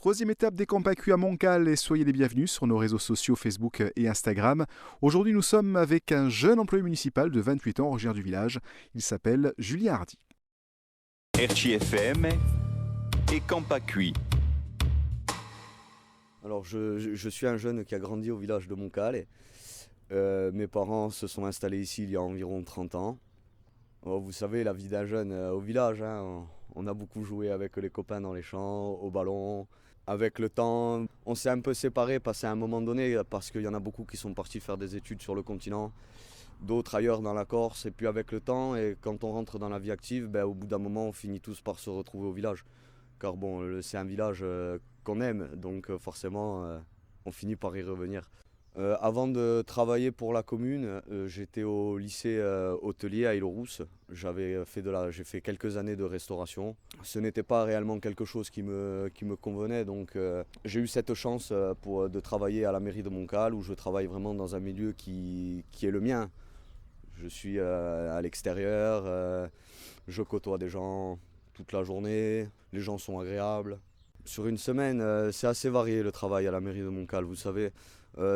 Troisième étape des Camps Pâques à Montcal et soyez les bienvenus sur nos réseaux sociaux Facebook et Instagram. Aujourd'hui, nous sommes avec un jeune employé municipal de 28 ans, originaire du village. Il s'appelle Julien Hardy. RCFM et Camps Pâques. Alors je suis un jeune qui a grandi au village de Montcal. Mes parents se sont installés ici il y a environ 30 ans. Oh, vous savez, la vie d'un jeune au village, hein, on a beaucoup joué avec les copains dans les champs, au ballon. Avec le temps, on s'est un peu séparés passé à un moment donné parce qu'il y en a beaucoup qui sont partis faire des études sur le continent, d'autres ailleurs dans la Corse. Et puis avec le temps, et quand on rentre dans la vie active, au bout d'un moment, on finit tous par se retrouver au village. Car bon, c'est un village qu'on aime, donc forcément, on finit par y revenir. Avant de travailler pour la commune, j'étais au lycée hôtelier à Île-aux-Rousses. J'ai fait quelques années de restauration. Ce n'était pas réellement quelque chose qui me convenait, donc j'ai eu cette chance de travailler à la mairie de Montcal, où je travaille vraiment dans un milieu qui est le mien. Je suis à l'extérieur, je côtoie des gens toute la journée, les gens sont agréables. Sur une semaine, c'est assez varié le travail à la mairie de Montcal, vous savez.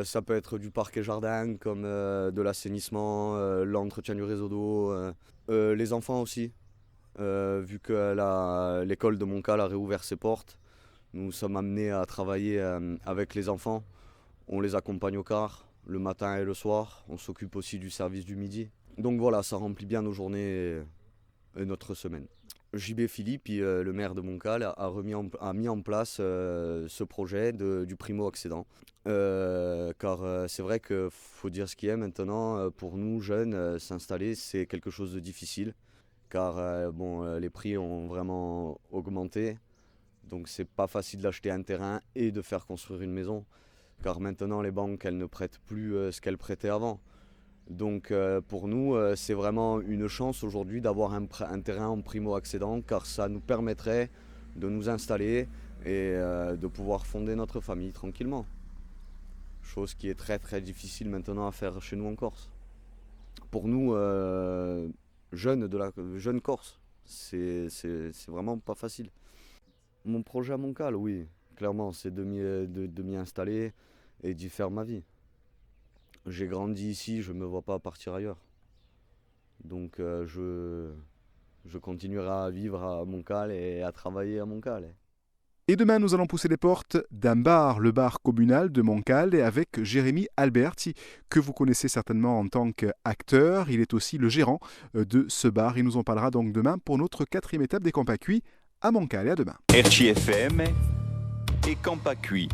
Ça peut être du parc et jardin, comme de l'assainissement, l'entretien du réseau d'eau, les enfants aussi. Vu que l'école de Montcal a réouvert ses portes, nous sommes amenés à travailler avec les enfants. On les accompagne au car, le matin et le soir. On s'occupe aussi du service du midi. Donc voilà, ça remplit bien nos journées et notre semaine. JB Philippe, le maire de Montcal, a mis en place ce projet du primo-accédant. Car c'est vrai qu'il faut dire ce qui est maintenant, pour nous jeunes, s'installer c'est quelque chose de difficile. Car les prix ont vraiment augmenté, donc c'est pas facile d'acheter un terrain et de faire construire une maison. Car maintenant les banques elles ne prêtent plus ce qu'elles prêtaient avant. Donc pour nous, c'est vraiment une chance aujourd'hui d'avoir un terrain en primo-accédant, car ça nous permettrait de nous installer et de pouvoir fonder notre famille tranquillement. Chose qui est très très difficile maintenant à faire chez nous en Corse. Pour nous, jeunes Corse, c'est vraiment pas facile. Mon projet à Montcal, oui, clairement, c'est de m'y installer et d'y faire ma vie. J'ai grandi ici, je ne me vois pas partir ailleurs. Donc je continuerai à vivre à Montcal et à travailler à Montcal. Et demain, nous allons pousser les portes d'un bar, le bar communal de Montcal, et avec Jérémy Alberti, que vous connaissez certainement en tant qu'acteur. Il est aussi le gérant de ce bar. Il nous en parlera donc demain pour notre 4e étape des Camps Pâques à Montcal. Et à demain. RCFM et Camps Pâques.